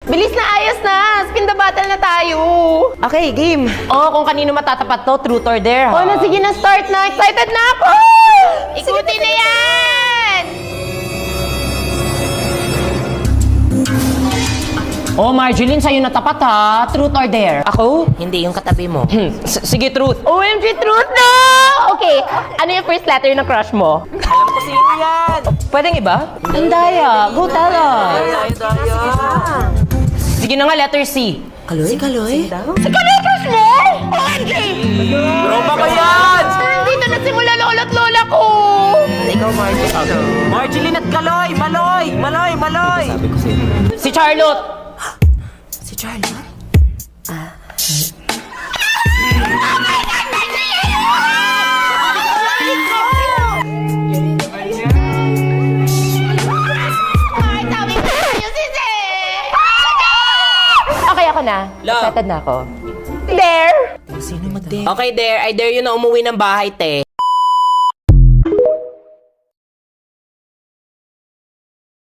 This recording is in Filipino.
Bilis na, ayos na! Spin the battle na tayo! Okay, game. Oh, kung kanino matatapat to, truth or dare, Oh, ha? sige na, start na! Excited na ako! Ikutin na yan! Oh, Marjeline, sa'yo natapat, ha? Truth or dare? Ako? Hindi, yung katabi mo. Sige, truth. OMG, truth na! Okay, ano yung first letter ng crush mo? Alam ko sino yan! Pwedeng iba? Ang daya. Go tell us. Sige na nga, letter C. Kaloy? Si Kaloy? Si Kaloy, crush mo? OMG! Tropa ko yan! Dito nagsimula lolo't lola ko! Ikaw, Marjeline. Marjeline at Kaloy! Maloy! Maloy! Maloy! Si Charlotte. Si Charlotte? Ay, sabi ko sa'yo, sisi! Okay, ako na. Love. Excited na ako. There! Sino mag-dare? Okay, dare. I dare you na umuwi ng bahay, te.